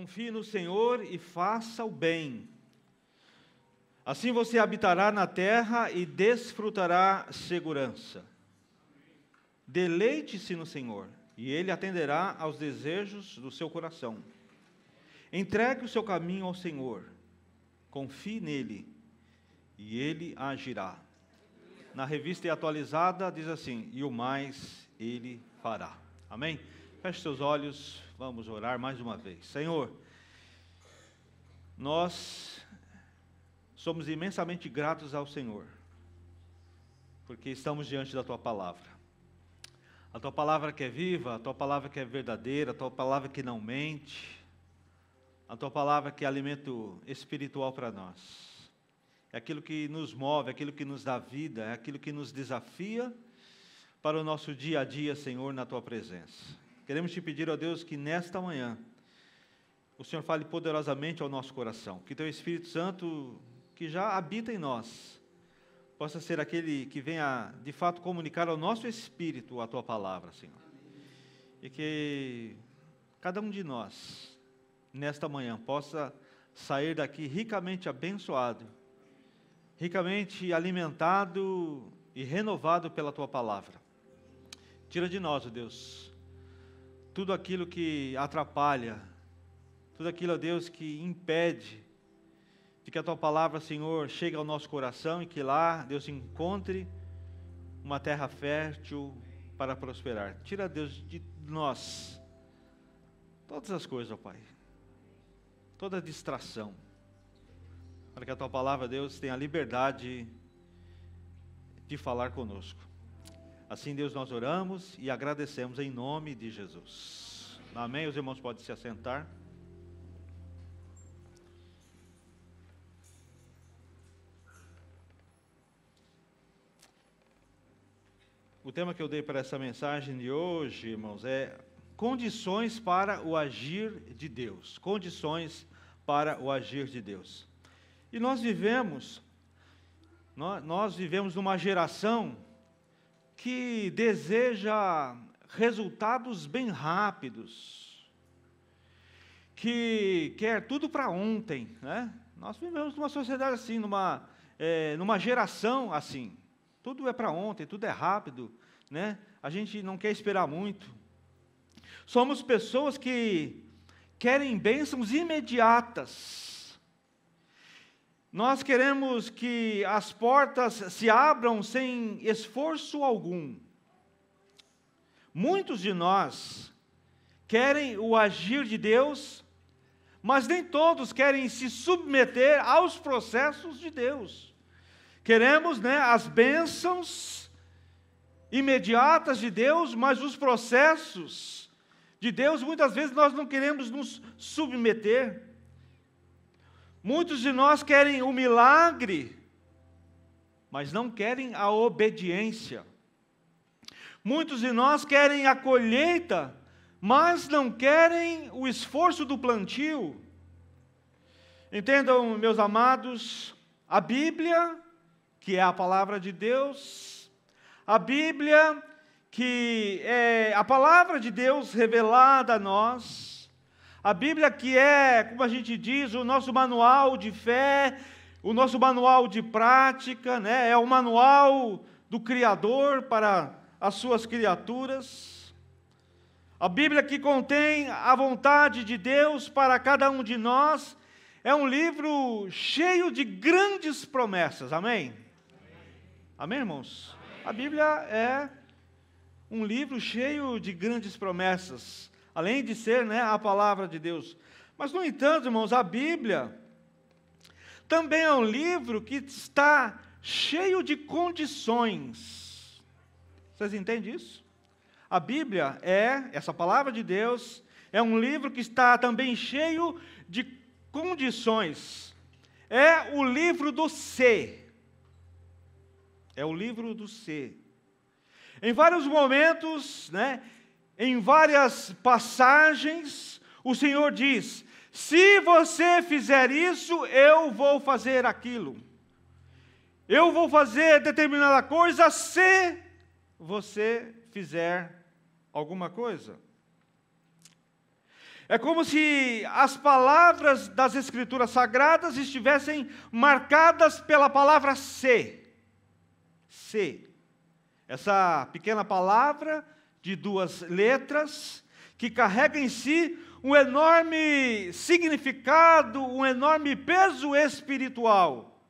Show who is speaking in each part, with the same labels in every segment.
Speaker 1: Confie no Senhor e faça o bem. Assim você habitará na terra e desfrutará segurança. Deleite-se no Senhor, e Ele atenderá aos desejos do seu coração. Entregue o seu caminho ao Senhor, confie nele, e Ele agirá. Na revista atualizada diz assim: e o mais Ele fará. Amém? Feche seus olhos, vamos orar mais uma vez. Senhor, nós somos imensamente gratos ao Senhor, porque estamos diante da Tua Palavra. A Tua Palavra que é viva, a Tua Palavra que é verdadeira, a Tua Palavra que não mente, a Tua Palavra que é alimento espiritual para nós. É aquilo que nos move, é aquilo que nos dá vida, é aquilo que nos desafia para o nosso dia a dia, Senhor, na Tua presença. Queremos Te pedir, ó Deus, que nesta manhã o Senhor fale poderosamente ao nosso coração, que Teu Espírito Santo, que já habita em nós, possa ser aquele que venha, de fato, comunicar ao nosso espírito a Tua Palavra, Senhor. E que cada um de nós, nesta manhã, possa sair daqui ricamente abençoado, ricamente alimentado e renovado pela Tua Palavra. Tira de nós, ó Deus, tudo aquilo que atrapalha, tudo aquilo, ó Deus, que impede de que a Tua Palavra, Senhor, chegue ao nosso coração e que lá, Deus, encontre uma terra fértil para prosperar. Tira, Deus, de nós todas as coisas, ó Pai, toda distração, para que a Tua Palavra, Deus, tenha a liberdade de falar conosco. Assim, Deus, nós oramos e agradecemos em nome de Jesus. Amém? Os irmãos podem se assentar. O tema que eu dei para essa mensagem de hoje, irmãos, é condições para o agir de Deus. Condições para o agir de Deus. E nós vivemos numa geração que deseja resultados bem rápidos, que quer tudo para ontem, né? Nós vivemos numa sociedade assim, numa geração assim. Tudo é para ontem, tudo é rápido, né? A gente não quer esperar muito. Somos pessoas que querem bênçãos imediatas. Nós queremos que as portas se abram sem esforço algum. Muitos de nós querem o agir de Deus, mas nem todos querem se submeter aos processos de Deus. Queremos, né, as bênçãos imediatas de Deus, mas os processos de Deus, muitas vezes nós não queremos nos submeter. Muitos de nós querem o milagre, mas não querem a obediência. Muitos de nós querem a colheita, mas não querem o esforço do plantio. Entendam, meus amados, a Bíblia, que é a palavra de Deus, a Bíblia, que é a palavra de Deus revelada a nós, a Bíblia que é, como a gente diz, o nosso manual de fé, o nosso manual de prática, né? É o manual do Criador para as suas criaturas. A Bíblia que contém a vontade de Deus para cada um de nós, é um livro cheio de grandes promessas, amém? Amém, irmãos? A Bíblia é um livro cheio de grandes promessas, além de ser, né, a palavra de Deus. Mas, no entanto, irmãos, a Bíblia também é um livro que está cheio de condições. Vocês entendem isso? A Bíblia essa palavra de Deus, é um livro que está também cheio de condições. É o livro do se. É o livro do se. Em vários momentos, né, em várias passagens, o Senhor diz: se você fizer isso, eu vou fazer aquilo. Eu vou fazer determinada coisa se você fizer alguma coisa. É como se as palavras das Escrituras Sagradas estivessem marcadas pela palavra se. Se. Essa pequena palavra de 2 letras que carrega em si um enorme significado, um enorme peso espiritual.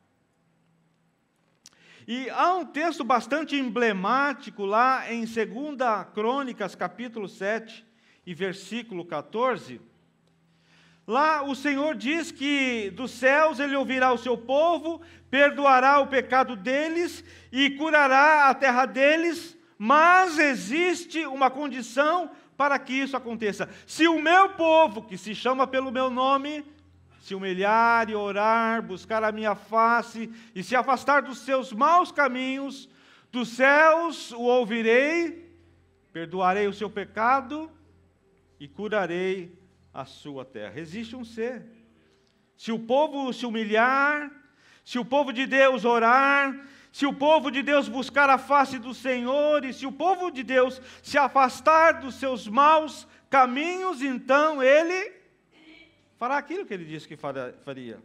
Speaker 1: E há um texto bastante emblemático lá em 2 Crônicas, capítulo 7 e versículo 14. Lá o Senhor diz que dos céus Ele ouvirá o seu povo, perdoará o pecado deles e curará a terra deles, mas existe uma condição para que isso aconteça. Se o meu povo, que se chama pelo meu nome, se humilhar e orar, buscar a minha face e se afastar dos seus maus caminhos, dos céus o ouvirei, perdoarei o seu pecado e curarei a sua terra. Existe um ser. Se o povo se humilhar, se o povo de Deus orar, se o povo de Deus buscar a face do Senhor, e se o povo de Deus se afastar dos seus maus caminhos, então Ele fará aquilo que Ele disse que faria.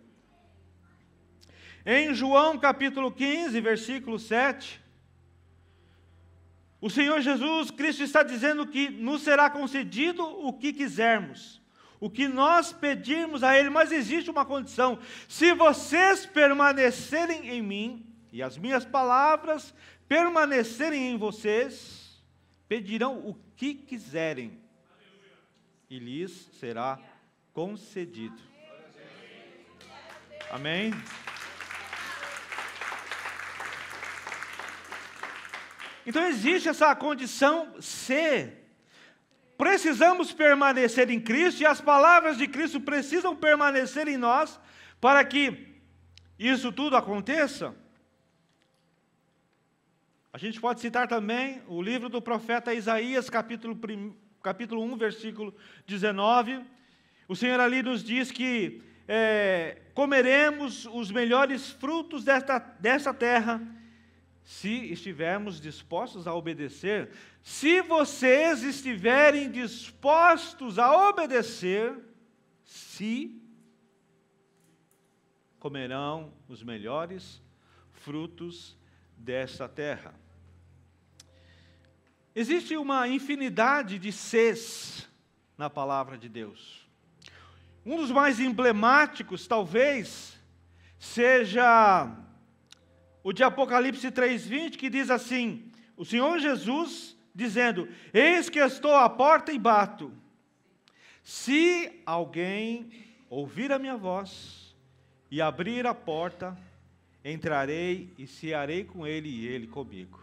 Speaker 1: Em João capítulo 15, versículo 7, o Senhor Jesus Cristo está dizendo que nos será concedido o que quisermos, o que nós pedirmos a Ele, mas existe uma condição: se vocês permanecerem em mim, e as minhas palavras permanecerem em vocês, pedirão o que quiserem, e lhes será concedido. Amém? Então existe essa condição se precisamos permanecer em Cristo, e as palavras de Cristo precisam permanecer em nós, para que isso tudo aconteça. A gente pode citar também o livro do profeta Isaías, capítulo 1, versículo 19. O Senhor ali nos diz que comeremos os melhores frutos desta terra, se estivermos dispostos a obedecer. Se vocês estiverem dispostos a obedecer, se comerão os melhores frutos desta terra. Existe uma infinidade de ses na palavra de Deus. Um dos mais emblemáticos, talvez, seja o de Apocalipse 3:20, que diz assim: o Senhor Jesus dizendo: eis que estou à porta e bato. Se alguém ouvir a minha voz e abrir a porta, entrarei e cearei com ele e ele comigo.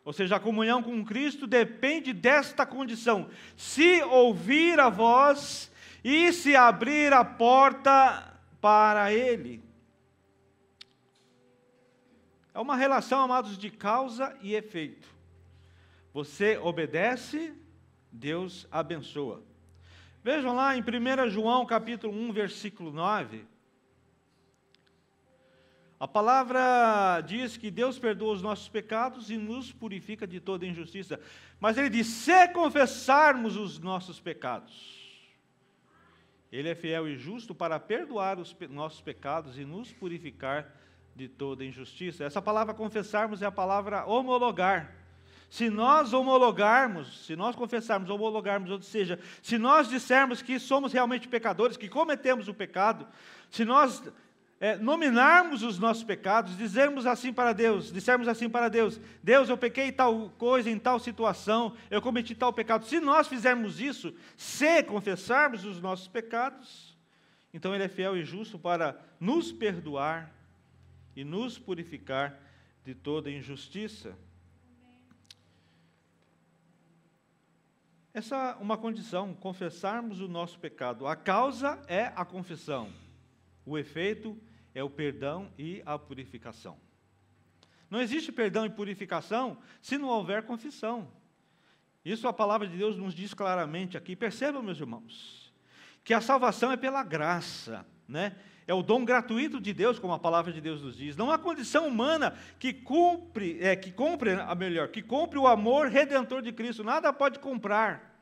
Speaker 1: Ou seja, a comunhão com Cristo depende desta condição: se ouvir a voz e se abrir a porta para Ele. É uma relação, amados, de causa e efeito. Você obedece, Deus abençoa. Vejam lá em 1 João capítulo 1, versículo 9. A palavra diz que Deus perdoa os nossos pecados e nos purifica de toda injustiça. Mas Ele diz: se confessarmos os nossos pecados, Ele é fiel e justo para perdoar os nossos pecados e nos purificar de toda injustiça. Essa palavra confessarmos é a palavra homologar. Se nós homologarmos, se nós confessarmos, homologarmos, ou seja, se nós dissermos que somos realmente pecadores, que cometemos o pecado, se nós nominarmos os nossos pecados, dissermos assim para Deus, Deus, eu pequei tal coisa em tal situação, eu cometi tal pecado. Se nós fizermos isso, se confessarmos os nossos pecados, então Ele é fiel e justo para nos perdoar e nos purificar de toda injustiça. Essa é uma condição, confessarmos o nosso pecado. A causa é a confissão, o efeito é o perdão e a purificação. Não existe perdão e purificação se não houver confissão. Isso a palavra de Deus nos diz claramente aqui. Percebam, meus irmãos, que a salvação é pela graça, né? É o dom gratuito de Deus, como a palavra de Deus nos diz. Não há condição humana que compre o amor redentor de Cristo. Nada pode comprar.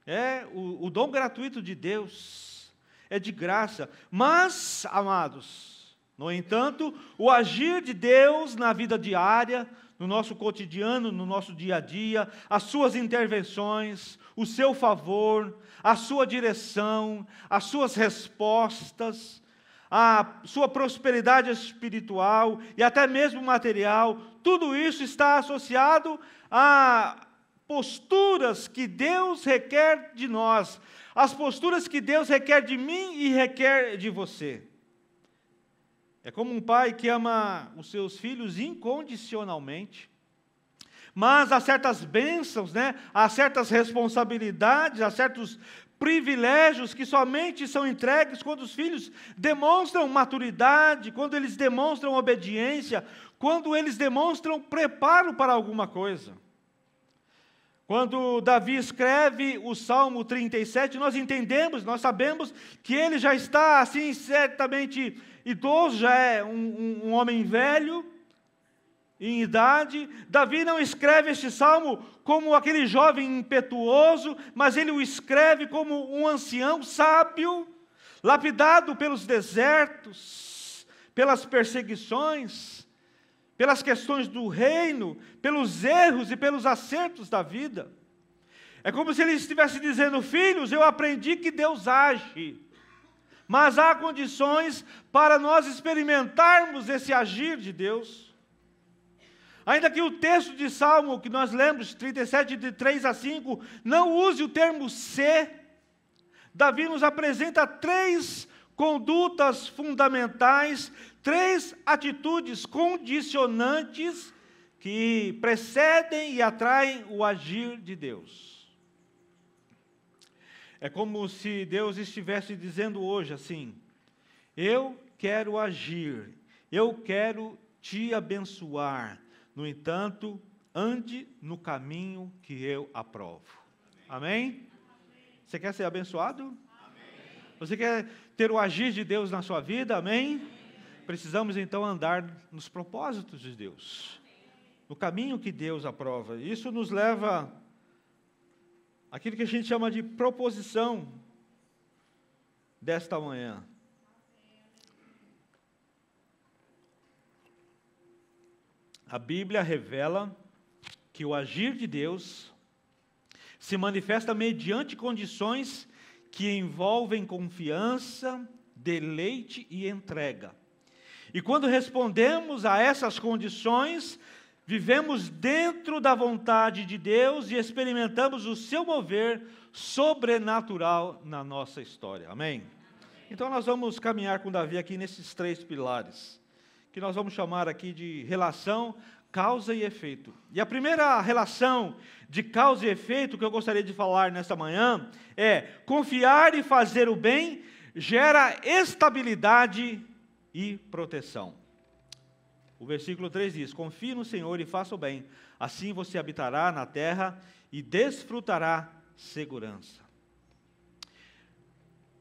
Speaker 1: É o dom gratuito de Deus, é de graça. Mas, amados, no entanto, o agir de Deus na vida diária, no nosso cotidiano, no nosso dia a dia, as suas intervenções, o seu favor, a sua direção, as suas respostas, a sua prosperidade espiritual e até mesmo material, tudo isso está associado a posturas que Deus requer de nós, as posturas que Deus requer de mim e requer de você. É como um pai que ama os seus filhos incondicionalmente, mas há certas bênçãos, há certas responsabilidades, há certos privilégios que somente são entregues quando os filhos demonstram maturidade, quando eles demonstram obediência, quando eles demonstram preparo para alguma coisa. Quando Davi escreve o Salmo 37, nós entendemos, nós sabemos que ele já está, assim, certamente idoso, já é um homem velho, em idade. Davi não escreve este Salmo como aquele jovem impetuoso, mas ele o escreve como um ancião sábio, lapidado pelos desertos, pelas perseguições, pelas questões do reino, pelos erros e pelos acertos da vida. É como se ele estivesse dizendo: filhos, eu aprendi que Deus age, mas há condições para nós experimentarmos esse agir de Deus. Ainda que o texto de Salmo que nós lemos, 37, de 3 a 5, não use o termo ser, Davi nos apresenta 3 condutas fundamentais, 3 atitudes condicionantes que precedem e atraem o agir de Deus. É como se Deus estivesse dizendo hoje assim: eu quero agir, eu quero te abençoar, no entanto, ande no caminho que eu aprovo. Amém? Você quer ser abençoado? Amém. Você quer ter o agir de Deus na sua vida? Amém? Precisamos então andar nos propósitos de Deus, no caminho que Deus aprova. Isso nos leva àquilo que a gente chama de proposição desta manhã. A Bíblia revela que o agir de Deus se manifesta mediante condições que envolvem confiança, deleite e entrega. E quando respondemos a essas condições, vivemos dentro da vontade de Deus e experimentamos o seu mover sobrenatural na nossa história. Amém? Então nós vamos caminhar com Davi aqui nesses 3 pilares, que nós vamos chamar aqui de relação, causa e efeito. E a primeira relação de causa e efeito que eu gostaria de falar nesta manhã é: confiar e fazer o bem gera estabilidade e proteção. O versículo 3 diz: confie no Senhor e faça o bem, assim você habitará na terra e desfrutará segurança.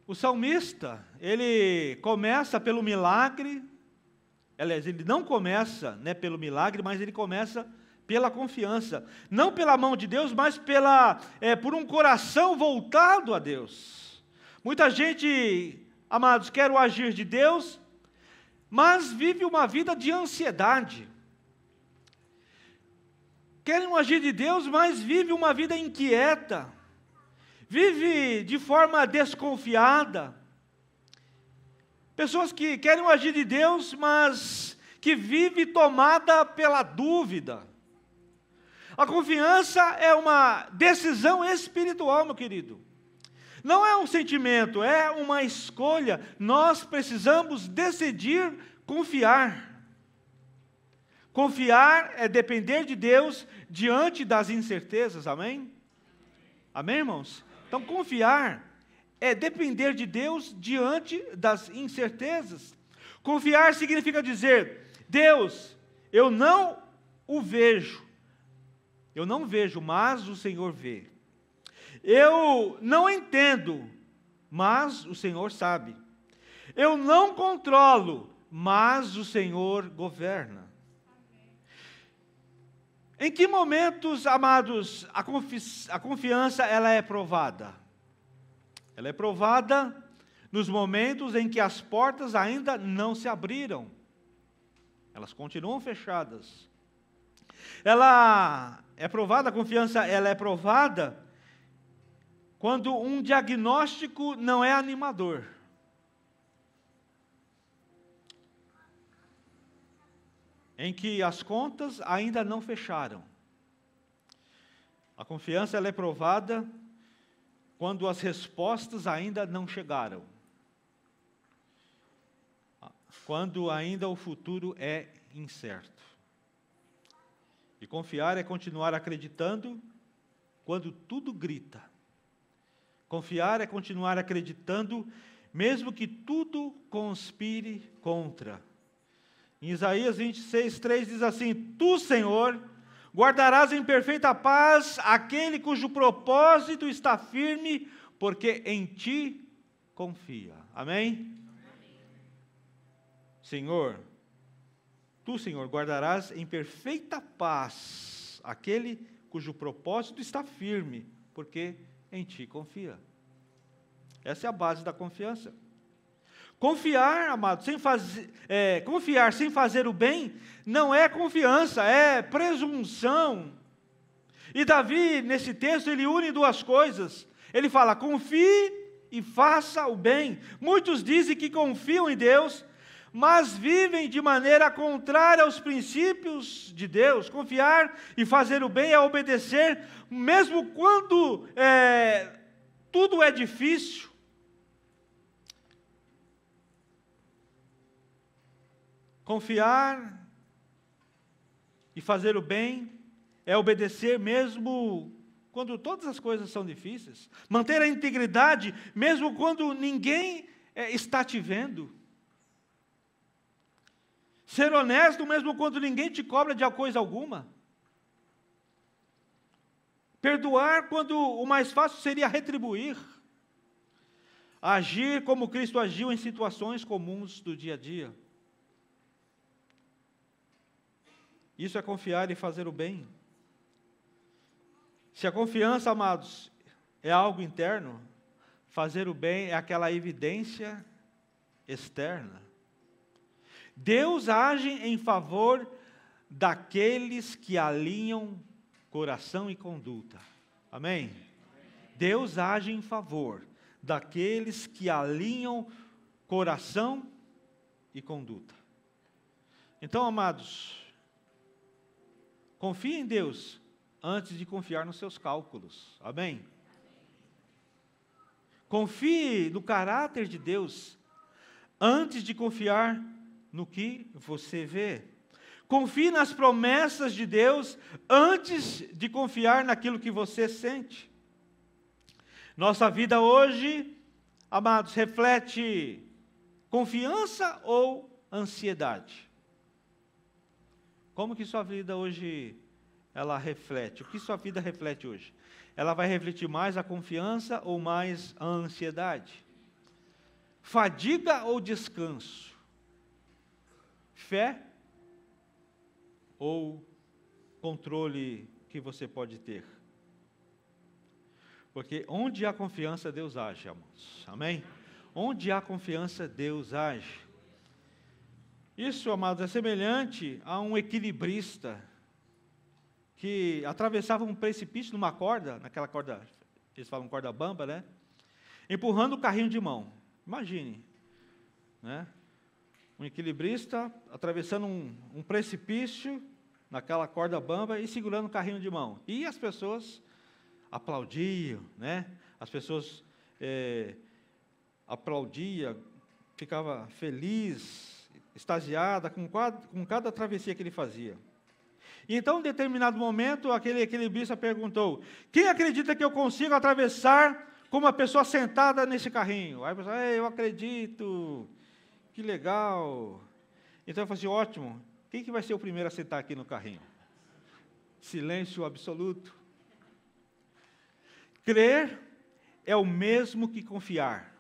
Speaker 1: O salmista, ele começa pelo milagre. Aliás, ele não começa pelo milagre, mas ele começa pela confiança. Não pela mão de Deus, mas por um coração voltado a Deus. Muita gente, amados, quer o agir de Deus, mas vive uma vida de ansiedade. Querem o agir de Deus, mas vive uma vida inquieta. Vive de forma desconfiada. Pessoas que querem o agir de Deus, mas que vive tomada pela dúvida. A confiança é uma decisão espiritual, meu querido. Não é um sentimento, é uma escolha. Nós precisamos decidir confiar. Confiar é depender de Deus diante das incertezas, amém? Amém, irmãos? Então, confiar é depender de Deus diante das incertezas. Confiar significa dizer: Deus, eu não o vejo. Eu não vejo, mas o Senhor vê. Eu não entendo, mas o Senhor sabe. Eu não controlo, mas o Senhor governa. Em que momentos, amados, a confiança ela é provada? Ela é provada nos momentos em que as portas ainda não se abriram. Elas continuam fechadas. Ela é provada, a confiança ela é provada quando um diagnóstico não é animador. Em que as contas ainda não fecharam. A confiança ela é provada quando as respostas ainda não chegaram. Quando ainda o futuro é incerto. E confiar é continuar acreditando quando tudo grita. Confiar é continuar acreditando mesmo que tudo conspire contra. Em Isaías 26:3 diz assim: Tu, Senhor, guardarás em perfeita paz aquele cujo propósito está firme, porque em ti confia. Amém? Senhor, tu, Senhor, guardarás em perfeita paz aquele cujo propósito está firme, porque em ti confia. Essa é a base da confiança. Confiar, amado, confiar sem fazer o bem, não é confiança, é presunção. E Davi, nesse texto, ele une duas coisas. Ele fala, confie e faça o bem. Muitos dizem que confiam em Deus, mas vivem de maneira contrária aos princípios de Deus. Confiar e fazer o bem é obedecer, mesmo quando tudo é difícil. Confiar e fazer o bem é obedecer mesmo quando todas as coisas são difíceis. Manter a integridade mesmo quando ninguém está te vendo. Ser honesto mesmo quando ninguém te cobra de coisa alguma. Perdoar quando o mais fácil seria retribuir. Agir como Cristo agiu em situações comuns do dia a dia. Isso é confiar e fazer o bem. Se a confiança, amados, é algo interno, fazer o bem é aquela evidência externa. Deus age em favor daqueles que alinham coração e conduta. Amém? Deus age em favor daqueles que alinham coração e conduta. Então, amados, confie em Deus antes de confiar nos seus cálculos. Amém? Confie no caráter de Deus antes de confiar no que você vê. Confie nas promessas de Deus antes de confiar naquilo que você sente. Nossa vida hoje, amados, reflete confiança ou ansiedade? Como que sua vida hoje, ela reflete? O que sua vida reflete hoje? Ela vai refletir mais a confiança ou mais a ansiedade? Fadiga ou descanso? Fé ou controle que você pode ter? Porque onde há confiança, Deus age, amados. Amém? Onde há confiança, Deus age. Isso, amados, é semelhante a um equilibrista que atravessava um precipício numa corda, naquela corda, eles falam corda bamba, né? Empurrando o carrinho de mão. Imagine, né? Um equilibrista atravessando um precipício naquela corda bamba e segurando o carrinho de mão. E as pessoas aplaudiam, né? As pessoas aplaudiam, ficava feliz, extasiada com cada travessia que ele fazia. E então, em determinado momento, aquele equilibrista perguntou: quem acredita que eu consigo atravessar com uma pessoa sentada nesse carrinho? Aí a pessoa: eu acredito, que legal. Então eu falei assim: ótimo, quem que vai ser o primeiro a sentar aqui no carrinho? Silêncio absoluto. Crer é o mesmo que confiar.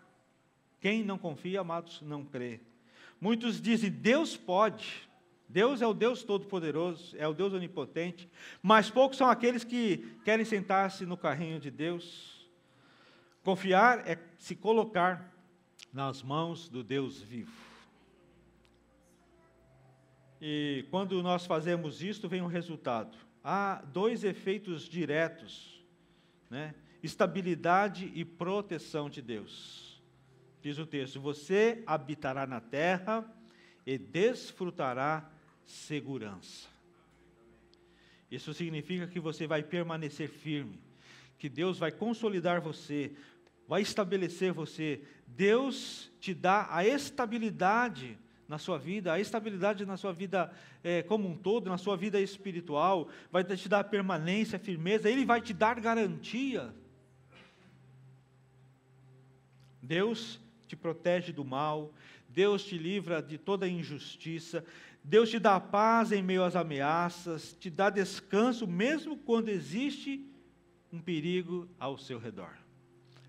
Speaker 1: Quem não confia, amados, não crê. Muitos dizem, Deus pode, Deus é o Deus Todo-Poderoso, é o Deus Onipotente, mas poucos são aqueles que querem sentar-se no carrinho de Deus. Confiar é se colocar nas mãos do Deus vivo. E quando nós fazemos isto, vem um resultado. Há dois efeitos diretos, né? Estabilidade e proteção de Deus. Diz o texto: você habitará na terra e desfrutará segurança. Isso significa que você vai permanecer firme, que Deus vai consolidar você, vai estabelecer você. Deus te dá a estabilidade na sua vida, a estabilidade na sua vida como um todo, na sua vida espiritual, vai te dar permanência, firmeza, Ele vai te dar garantia. Deus te protege do mal, Deus te livra de toda injustiça, Deus te dá paz em meio às ameaças, te dá descanso mesmo quando existe um perigo ao seu redor.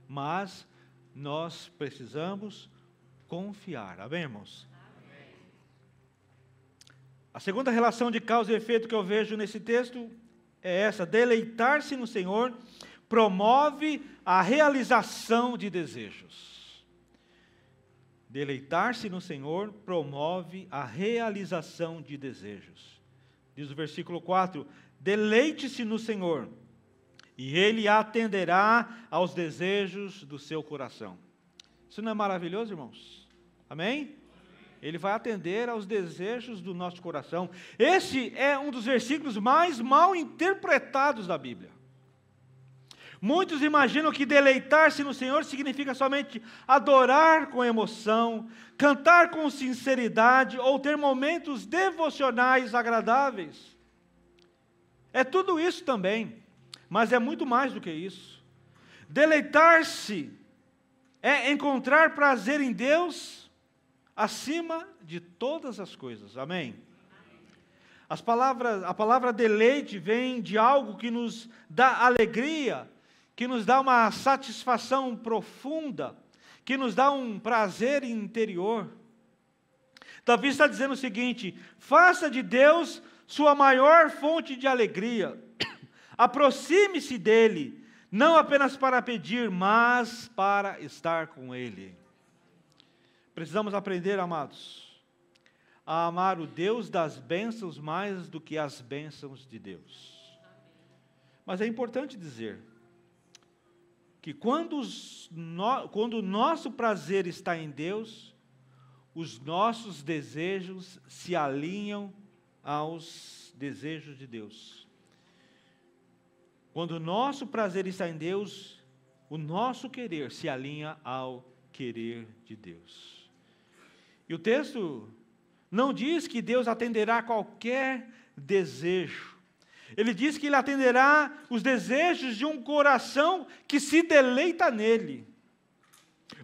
Speaker 1: Mas nós precisamos confiar, amém, irmãos? Amém. A segunda relação de causa e efeito que eu vejo nesse texto é essa: deleitar-se no Senhor promove a realização de desejos. Deleitar-se no Senhor promove a realização de desejos. Diz o versículo 4: deleite-se no Senhor, e Ele atenderá aos desejos do seu coração. Isso não é maravilhoso, irmãos? Amém? Ele vai atender aos desejos do nosso coração. Esse é um dos versículos mais mal interpretados da Bíblia. Muitos imaginam que deleitar-se no Senhor significa somente adorar com emoção, cantar com sinceridade ou ter momentos devocionais agradáveis. É tudo isso também, mas é muito mais do que isso. Deleitar-se é encontrar prazer em Deus acima de todas as coisas. Amém? A palavra deleite vem de algo que nos dá alegria, que nos dá uma satisfação profunda, que nos dá um prazer interior. Davi está dizendo o seguinte: faça de Deus sua maior fonte de alegria, aproxime-se dEle, não apenas para pedir, mas para estar com Ele. Precisamos aprender, amados, a amar o Deus das bênçãos mais do que as bênçãos de Deus. Mas é importante dizer que quando o nosso prazer está em Deus, os nossos desejos se alinham aos desejos de Deus. Quando o nosso prazer está em Deus, o nosso querer se alinha ao querer de Deus. E o texto não diz que Deus atenderá a qualquer desejo. Ele diz que Ele atenderá os desejos de um coração que se deleita nele.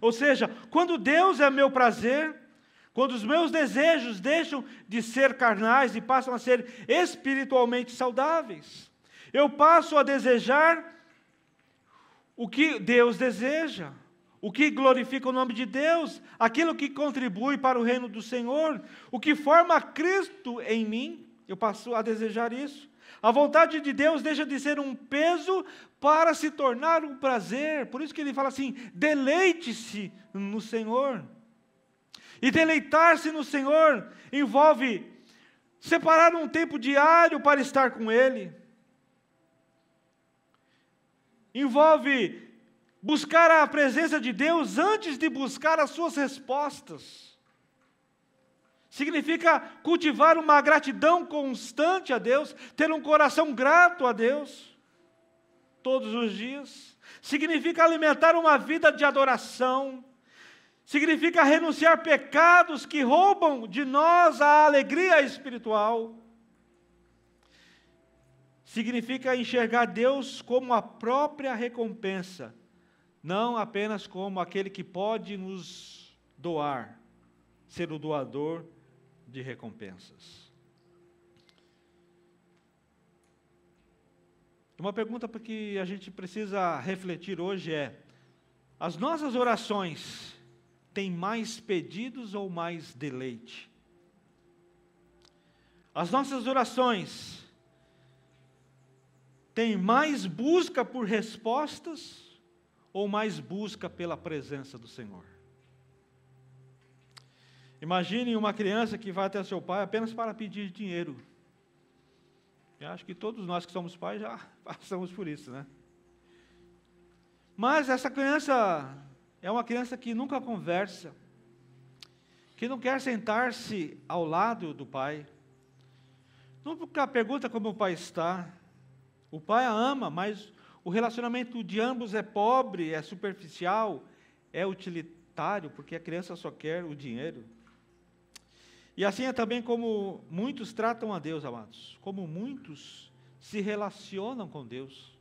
Speaker 1: Ou seja, quando Deus é meu prazer, quando os meus desejos deixam de ser carnais e passam a ser espiritualmente saudáveis, eu passo a desejar o que Deus deseja, o que glorifica o nome de Deus, aquilo que contribui para o reino do Senhor, o que forma Cristo em mim, eu passo a desejar isso. A vontade de Deus deixa de ser um peso para se tornar um prazer. Por isso que ele fala assim: deleite-se no Senhor. E deleitar-se no Senhor envolve separar um tempo diário para estar com Ele. Envolve buscar a presença de Deus antes de buscar as suas respostas. Significa cultivar uma gratidão constante a Deus, ter um coração grato a Deus, todos os dias. Significa alimentar uma vida de adoração. Significa renunciar pecados que roubam de nós a alegria espiritual. Significa enxergar Deus como a própria recompensa, não apenas como aquele que pode nos doar, ser o doador de recompensas. Uma pergunta que a gente precisa refletir hoje é: as nossas orações têm mais pedidos ou mais deleite? As nossas orações têm mais busca por respostas ou mais busca pela presença do Senhor? Imagine uma criança que vai até seu pai apenas para pedir dinheiro. Eu acho que todos nós que somos pais já passamos por isso, né? Mas essa criança é uma criança que nunca conversa, que não quer sentar-se ao lado do pai, nunca pergunta como o pai está. O pai a ama, mas o relacionamento de ambos é pobre, é superficial, é utilitário, porque a criança só quer o dinheiro. E assim é também como muitos tratam a Deus, amados, como muitos se relacionam com Deus.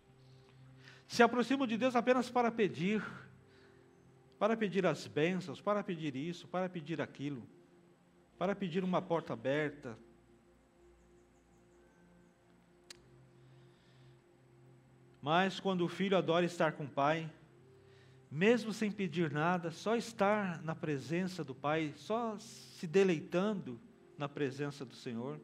Speaker 1: Se aproximam de Deus apenas para pedir as bênçãos, para pedir isso, para pedir aquilo, para pedir uma porta aberta. Mas quando o filho adora estar com o pai, mesmo sem pedir nada, só estar na presença do pai, só se deleitando na presença do Senhor,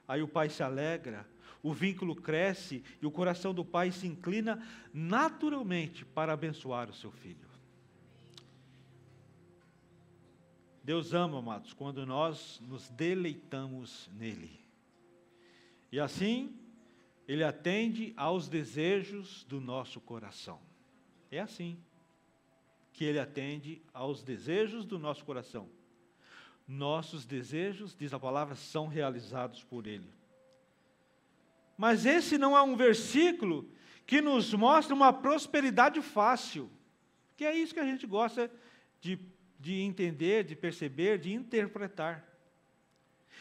Speaker 1: aí o pai se alegra, o vínculo cresce e o coração do pai se inclina naturalmente para abençoar o seu filho. Deus ama, amados, quando nós nos deleitamos nele. E assim, Ele atende aos desejos do nosso coração. É assim que Ele atende aos desejos do nosso coração. Nossos desejos, diz a palavra, são realizados por Ele. Mas esse não é um versículo que nos mostra uma prosperidade fácil, que é isso que a gente gosta de entender, de perceber, de interpretar.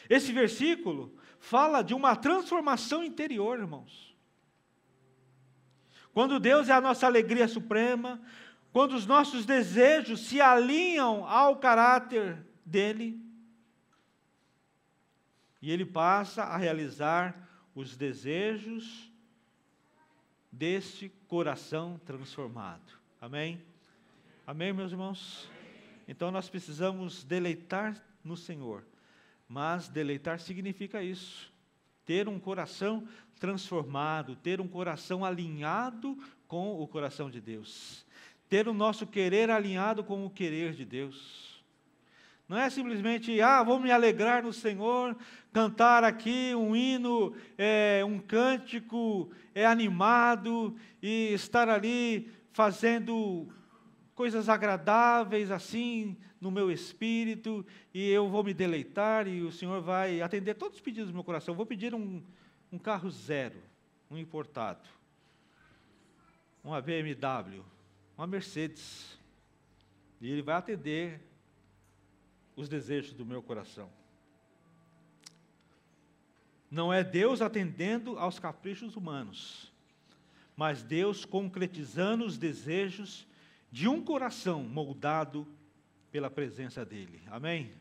Speaker 1: Esse versículo fala de uma transformação interior, irmãos. Quando Deus é a nossa alegria suprema, quando os nossos desejos se alinham ao caráter dele, e ele passa a realizar os desejos deste coração transformado. Amém? Amém, meus irmãos? Então nós precisamos deleitar no Senhor. Mas deleitar significa isso, ter um coração transformado, ter um coração alinhado com o coração de Deus, ter o nosso querer alinhado com o querer de Deus. Não é simplesmente, vou me alegrar no Senhor, cantar aqui um hino, um cântico animado e estar ali fazendo coisas agradáveis assim no meu espírito, e eu vou me deleitar, e o Senhor vai atender todos os pedidos do meu coração. Eu vou pedir um carro zero, um importado, uma BMW, uma Mercedes, e Ele vai atender os desejos do meu coração. Não é Deus atendendo aos caprichos humanos, mas Deus concretizando os desejos de um coração moldado pela presença dEle. Amém?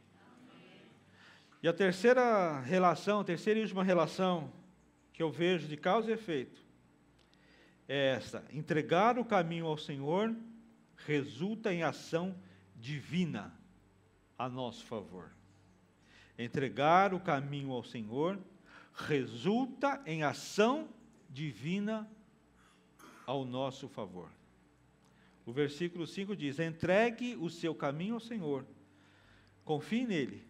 Speaker 1: E a terceira e última relação que eu vejo de causa e efeito é essa: entregar o caminho ao Senhor resulta em ação divina a nosso favor. Entregar o caminho ao Senhor resulta em ação divina ao nosso favor. O versículo 5 diz: entregue o seu caminho ao Senhor, confie nele,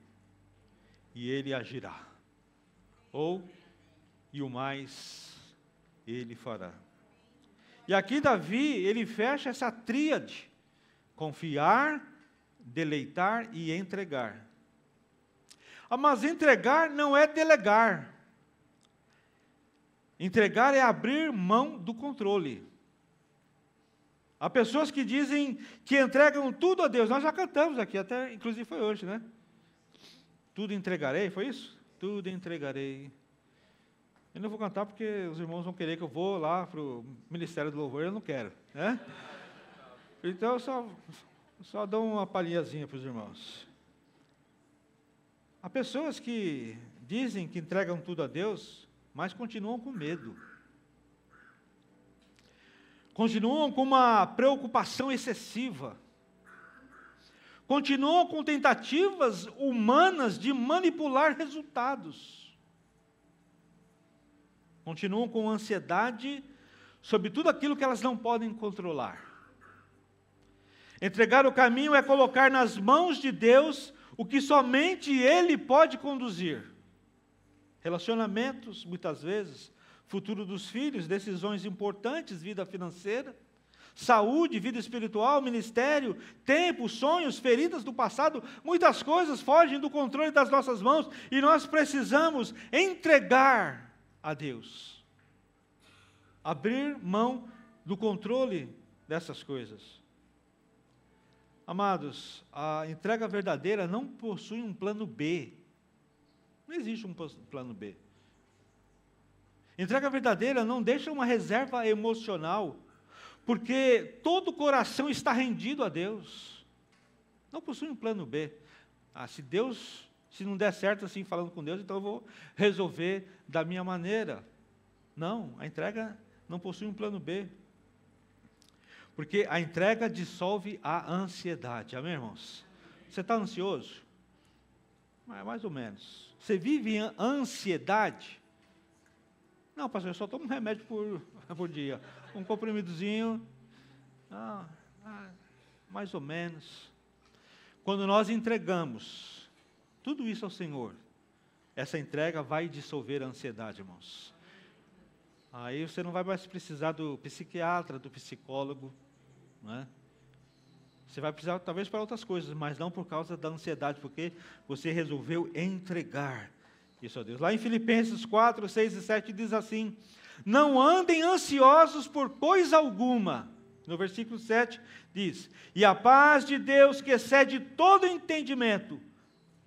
Speaker 1: e Ele agirá. E o mais Ele fará. E aqui Davi, ele fecha essa tríade: confiar, deleitar e entregar. Mas entregar não é delegar. Entregar é abrir mão do controle. Há pessoas que dizem que entregam tudo a Deus. Nós já cantamos aqui, até inclusive foi hoje, né? Tudo entregarei, foi isso? Tudo entregarei. Eu não vou cantar porque os irmãos vão querer que eu vou lá para o Ministério do Louvor, eu não quero, né? Então eu só dou uma palhinhazinha para os irmãos. Há pessoas que dizem que entregam tudo a Deus, mas continuam com medo. Continuam com uma preocupação excessiva. Continuam com tentativas humanas de manipular resultados. continuam com ansiedade sobre tudo aquilo que elas não podem controlar. Entregar o caminho é colocar nas mãos de Deus o que somente Ele pode conduzir. Relacionamentos, muitas vezes, futuro dos filhos, decisões importantes, vida financeira, saúde, vida espiritual, ministério, tempo, sonhos, feridas do passado, muitas coisas fogem do controle das nossas mãos e nós precisamos entregar a Deus. Abrir mão do controle dessas coisas. Amados, a entrega verdadeira não possui um plano B. Não existe um plano B. Entrega verdadeira não deixa uma reserva emocional, porque todo o coração está rendido a Deus. Não possui um plano B. Se não der certo assim falando com Deus, então eu vou resolver da minha maneira. Não, a entrega não possui um plano B. Porque a entrega dissolve a ansiedade. Amém, irmãos? Você está ansioso? Mais ou menos. Você vive em ansiedade? Não, pastor, eu só tomo um remédio por dia. Um comprimidozinho. Mais ou menos. Quando nós entregamos tudo isso ao Senhor, essa entrega vai dissolver a ansiedade, irmãos. Aí você não vai mais precisar do psiquiatra, do psicólogo, né? Você vai precisar talvez para outras coisas, mas não por causa da ansiedade, porque você resolveu entregar isso a Deus. Lá em Filipenses 4, 6 e 7 diz assim: não andem ansiosos por coisa alguma. No versículo 7 diz: e a paz de Deus, que excede todo entendimento,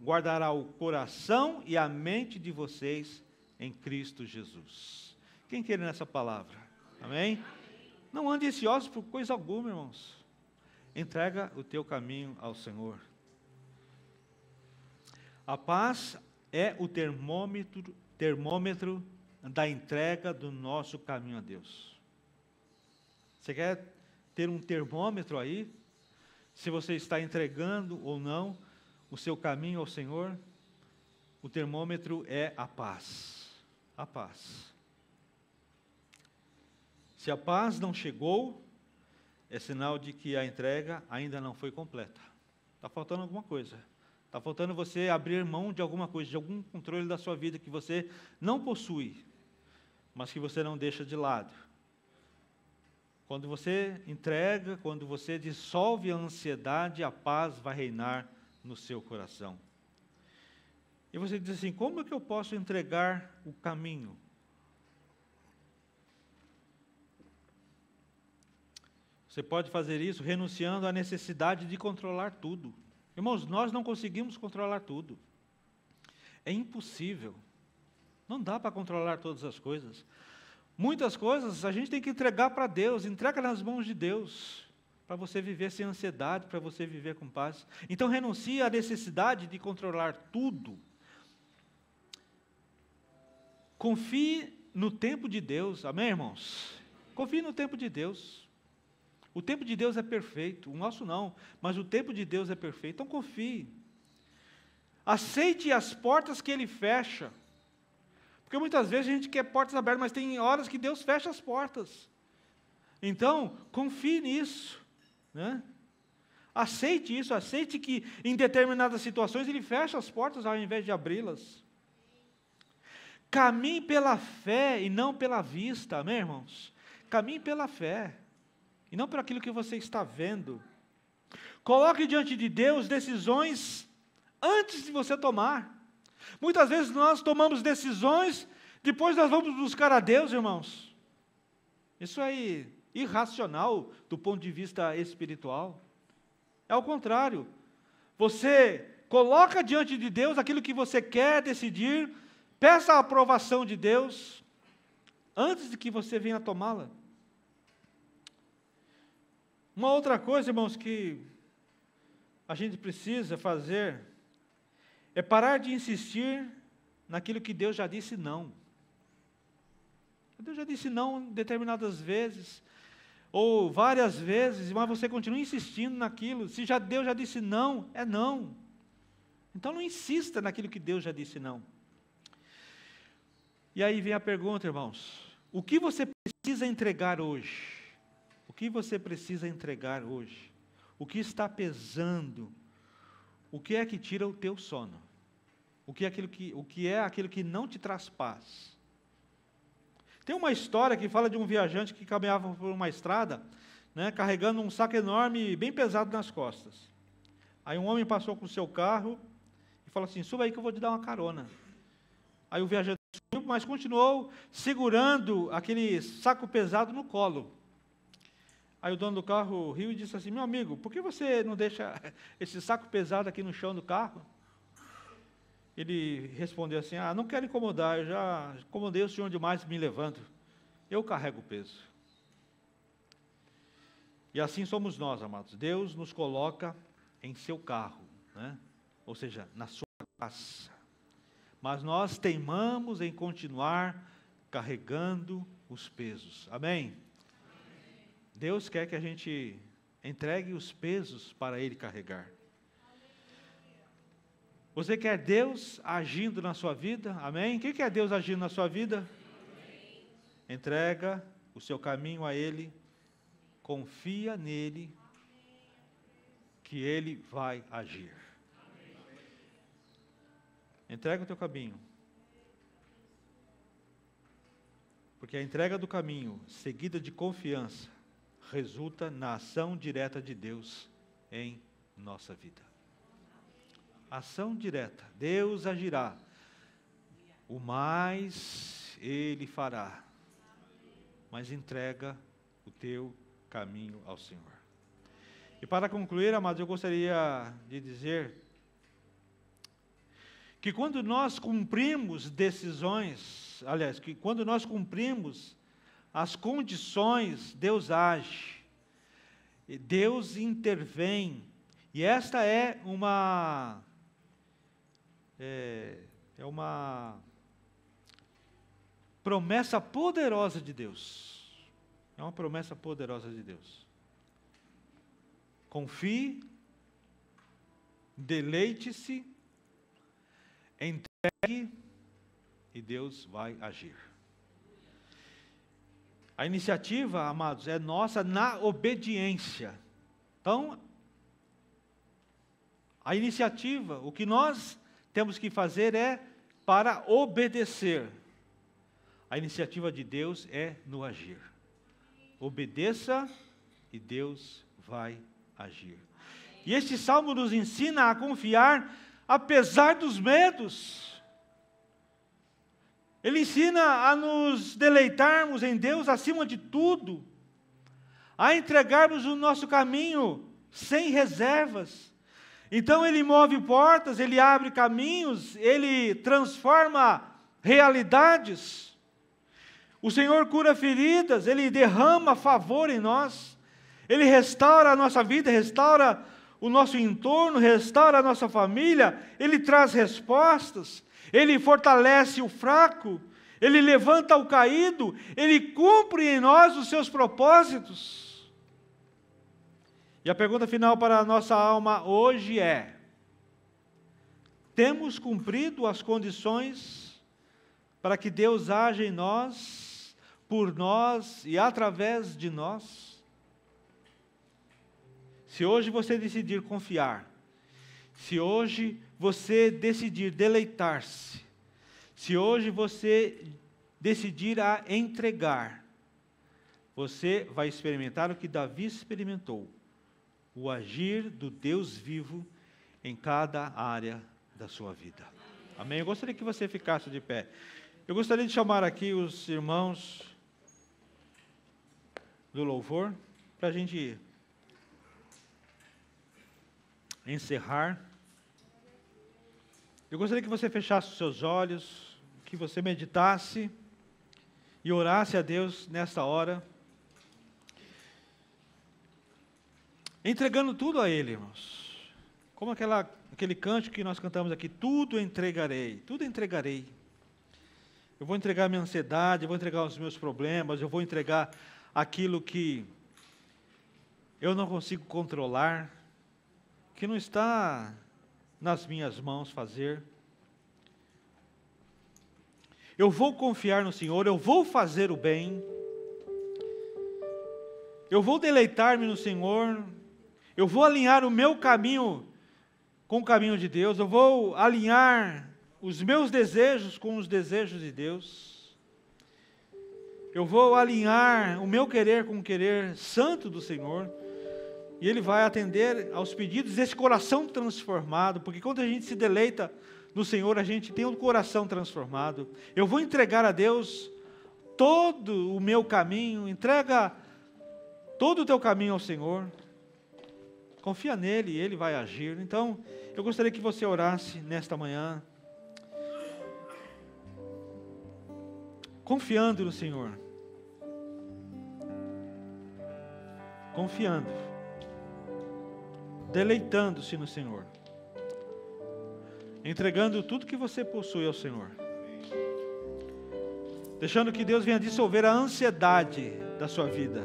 Speaker 1: guardará o coração e a mente de vocês em Cristo Jesus. Quem quer nessa palavra? Amém? Não ande ansioso por coisa alguma, irmãos. Entrega o teu caminho ao Senhor. A paz é o termômetro da entrega do nosso caminho a Deus. Você quer ter um termômetro aí? Se você está entregando ou não o seu caminho ao Senhor? O termômetro é a paz. A paz. Se a paz não chegou, é sinal de que a entrega ainda não foi completa. Está faltando alguma coisa. Está faltando você abrir mão de alguma coisa, de algum controle da sua vida que você não possui, mas que você não deixa de lado. Quando você entrega, quando você dissolve a ansiedade, a paz vai reinar no seu coração. E você diz assim: como é que eu posso entregar o caminho? Você pode fazer isso renunciando à necessidade de controlar tudo. Irmãos, nós não conseguimos controlar tudo. É impossível. Não dá para controlar todas as coisas. Muitas coisas a gente tem que entregar para Deus. Entrega nas mãos de Deus, para você viver sem ansiedade, para você viver com paz. Então renuncie à necessidade de controlar tudo. Confie no tempo de Deus. Amém, irmãos? Confie no tempo de Deus. O tempo de Deus é perfeito, o nosso não, mas o tempo de Deus é perfeito, então confie. Aceite as portas que Ele fecha, porque muitas vezes a gente quer portas abertas, mas tem horas que Deus fecha as portas. Então, confie nisso, né? Aceite isso, aceite que em determinadas situações Ele fecha as portas ao invés de abri-las. Caminhe pela fé e não pela vista, amém, irmãos? Caminhe pela fé. E não por aquilo que você está vendo. Coloque diante de Deus decisões antes de você tomar. Muitas vezes nós tomamos decisões, depois nós vamos buscar a Deus, irmãos. Isso é irracional do ponto de vista espiritual. É ao contrário. Você coloca diante de Deus aquilo que você quer decidir, peça a aprovação de Deus, antes de que você venha tomá-la. Uma outra coisa, irmãos, que a gente precisa fazer é parar de insistir naquilo que Deus já disse não. Deus já disse não determinadas vezes, ou várias vezes, mas você continua insistindo naquilo. Se Deus já disse não, é não. Então não insista naquilo que Deus já disse não. E aí vem a pergunta, irmãos: o que você precisa entregar hoje? O que você precisa entregar hoje? O que está pesando? O que é que tira o teu sono? O que é aquilo que não te traz paz? Tem uma história que fala de um viajante que caminhava por uma estrada, né, carregando um saco enorme, bem pesado nas costas. Aí um homem passou com o seu carro e falou assim: suba aí que eu vou te dar uma carona. Aí o viajante subiu, mas continuou segurando aquele saco pesado no colo. Aí o dono do carro riu e disse assim: meu amigo, por que você não deixa esse saco pesado aqui no chão do carro? Ele respondeu assim: não quero incomodar, eu já incomodei o senhor demais me levando, eu carrego o peso. E assim somos nós, amados. Deus nos coloca em seu carro, né? Ou seja, na sua casa. Mas nós teimamos em continuar carregando os pesos. Amém? Deus quer que a gente entregue os pesos para Ele carregar. Você quer Deus agindo na sua vida? Amém? Quem quer Deus agindo na sua vida? Amém. Entrega o seu caminho a Ele, confia nele, que Ele vai agir. Amém. Entrega o teu caminho. Porque a entrega do caminho, seguida de confiança, resulta na ação direta de Deus em nossa vida. Ação direta. Deus agirá. O mais Ele fará. Mas entrega o teu caminho ao Senhor. E para concluir, amados, eu gostaria de dizer que quando nós cumprimos decisões, aliás, que quando nós cumprimos as condições, Deus age. Deus intervém. E esta é uma promessa poderosa de Deus. É uma promessa poderosa de Deus. Confie, deleite-se, entregue e Deus vai agir. A iniciativa, amados, é nossa na obediência. Então, a iniciativa, o que nós temos que fazer é para obedecer. A iniciativa de Deus é no agir. Obedeça e Deus vai agir. E este salmo nos ensina a confiar apesar dos medos. Ele ensina a nos deleitarmos em Deus acima de tudo, a entregarmos o nosso caminho sem reservas. Então Ele move portas, Ele abre caminhos, Ele transforma realidades. O Senhor cura feridas, Ele derrama favor em nós, Ele restaura a nossa vida, restaura o nosso entorno, restaura a nossa família, Ele traz respostas, Ele fortalece o fraco, Ele levanta o caído, Ele cumpre em nós os seus propósitos. E a pergunta final para a nossa alma hoje é: temos cumprido as condições para que Deus haja em nós, por nós e através de nós? Se hoje você decidir confiar, se hoje você decidir deleitar-se, se hoje você decidir a entregar, você vai experimentar o que Davi experimentou: o agir do Deus vivo em cada área da sua vida. Amém? Eu gostaria que você ficasse de pé. Eu gostaria de chamar aqui os irmãos do louvor, para a gente encerrar. Eu gostaria que você fechasse os seus olhos, que você meditasse e orasse a Deus nesta hora, entregando tudo a Ele, irmãos. Como aquele cântico que nós cantamos aqui: tudo entregarei, tudo entregarei. Eu vou entregar minha ansiedade, eu vou entregar os meus problemas, eu vou entregar aquilo que eu não consigo controlar, que não está nas minhas mãos fazer. eu vou confiar no Senhor, eu vou fazer o bem, eu vou deleitar-me no Senhor, eu vou alinhar o meu caminho com o caminho de Deus, eu vou alinhar os meus desejos com os desejos de Deus, eu vou alinhar o meu querer com o querer santo do Senhor, e Ele vai atender aos pedidos desse coração transformado, porque quando a gente se deleita no Senhor, a gente tem um coração transformado. Eu vou entregar a Deus todo o meu caminho, entrega todo o teu caminho ao Senhor, confia nele e Ele vai agir. Então, eu gostaria que você orasse nesta manhã, confiando no Senhor, confiando, deleitando-se no Senhor, entregando tudo que você possui ao Senhor, deixando que Deus venha dissolver a ansiedade da sua vida.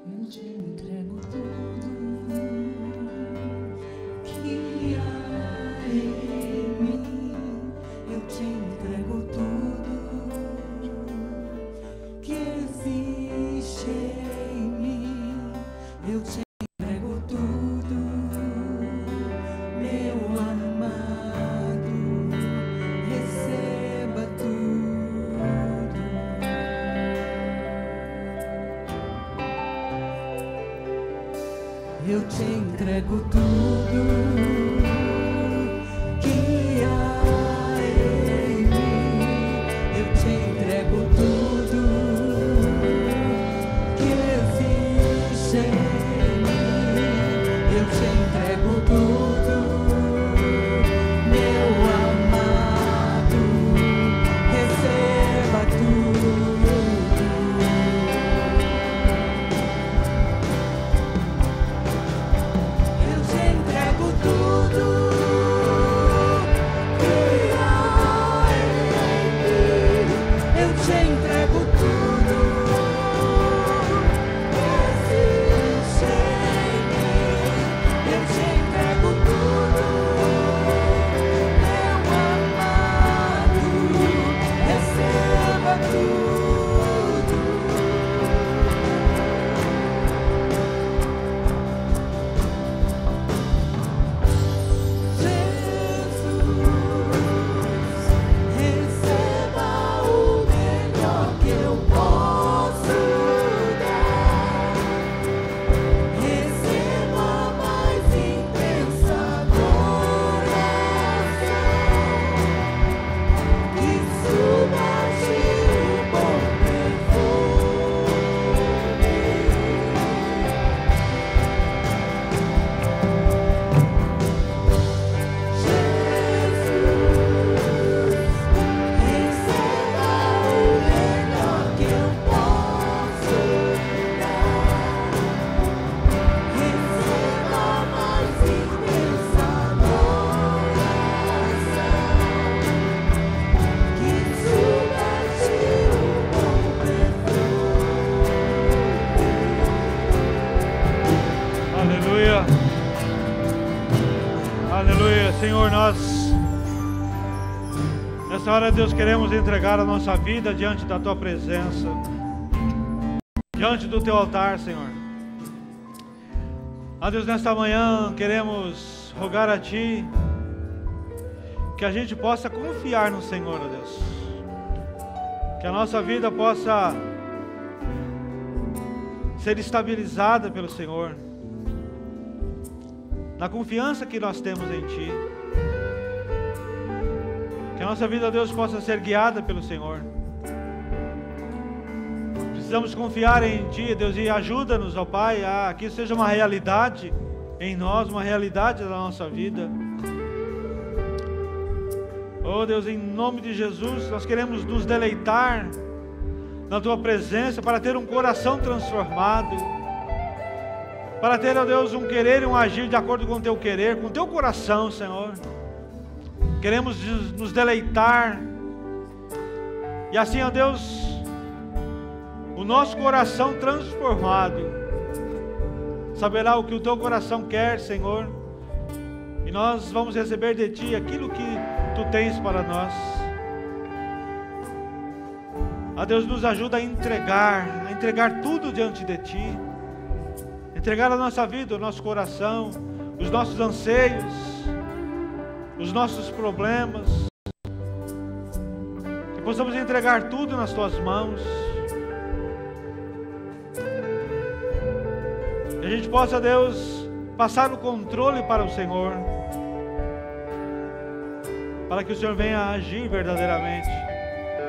Speaker 2: Eu te entrego tudo que há em mim. Eu te entrego tudo que existe em mim. Eu te entrego tudo, meu amado. Receba tudo. Eu te entrego tudo que há em mim. Eu te entrego tudo que existe em mim. Eu te entrego tudo, meu amado. Receba tudo. Eu te entrego tudo que há em mim. Eu te entrego tudo que existe em mim. Eu te entrego tudo, meu amado. Receba tudo. Receba o melhor que eu posso dar. Receba a mais intensa adoração. Que submerge o bom perfume. Receba o melhor que eu posso dar. Receba a mais intensa adoração. Que submerge o bom perfume.
Speaker 1: Aleluia, aleluia. Senhor, nós nessa hora, Deus, queremos entregar a nossa vida diante da Tua presença, diante do Teu altar, Senhor. Ó Deus, nesta manhã queremos rogar a Ti que a gente possa confiar no Senhor, ó Deus, que a nossa vida possa ser estabilizada pelo Senhor, na confiança que nós temos em Ti, que a nossa vida, ó Deus, possa ser guiada pelo Senhor. Precisamos confiar em Ti, Deus, e ajuda-nos, ó Pai, a que isso seja uma realidade em nós, uma realidade da nossa vida. Oh Deus, em nome de Jesus, nós queremos nos deleitar na Tua presença para ter um coração transformado, para ter, ó Deus, um querer e um agir de acordo com o Teu querer, com o Teu coração, Senhor. Queremos nos deleitar, e assim, ó Deus, o nosso coração transformado, saberá o que o teu coração quer, Senhor, e nós vamos receber de Ti aquilo que Tu tens para nós. Deus, nos ajuda a entregar tudo diante de Ti, entregar a nossa vida, o nosso coração, os nossos anseios, os nossos problemas, que possamos entregar tudo nas Tuas mãos, que a gente possa, Deus, passar o controle para o Senhor, para que o Senhor venha agir verdadeiramente,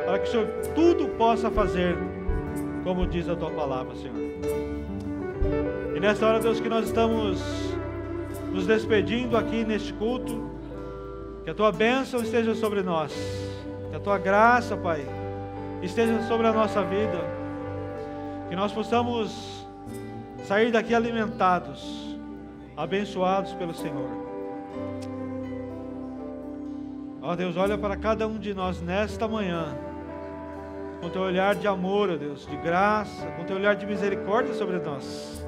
Speaker 1: para que o Senhor tudo possa fazer, como diz a Tua palavra, Senhor. E nesta hora, Deus, que nós estamos nos despedindo aqui neste culto, que a Tua bênção esteja sobre nós, que a Tua graça, Pai, esteja sobre a nossa vida, que nós possamos sair daqui alimentados, abençoados pelo Senhor. Ó Deus, olha para cada um de nós nesta manhã, com Teu olhar de amor, ó Deus, de graça, com Teu olhar de misericórdia sobre nós.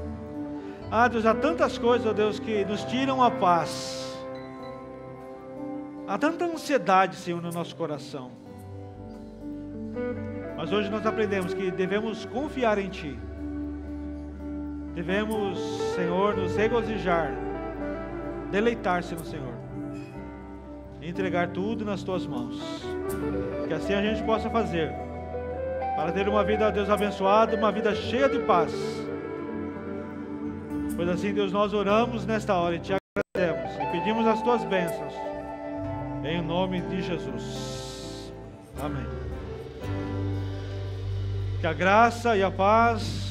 Speaker 1: Deus, há tantas coisas, ó Deus, que nos tiram a paz. Há tanta ansiedade, Senhor, no nosso coração. Mas hoje nós aprendemos que devemos confiar em Ti. Devemos, Senhor, nos regozijar, deleitar-se no Senhor, e entregar tudo nas Tuas mãos. Que assim a gente possa fazer, para ter uma vida, Deus, abençoada, uma vida cheia de paz. Pois assim, Deus, nós oramos nesta hora e Te agradecemos e pedimos as Tuas bênçãos, em nome de Jesus. Amém. Que a graça e a paz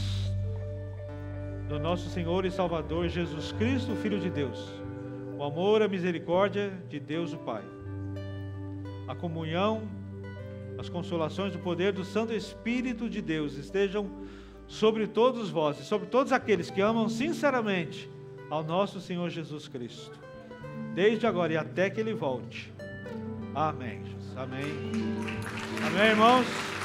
Speaker 1: do nosso Senhor e Salvador Jesus Cristo, Filho de Deus, o amor e a misericórdia de Deus o Pai, a comunhão, as consolações do poder do Santo Espírito de Deus estejam sobre todos vós e sobre todos aqueles que amam sinceramente ao nosso Senhor Jesus Cristo, desde agora e até que Ele volte. Amém. Amém. Amém, irmãos.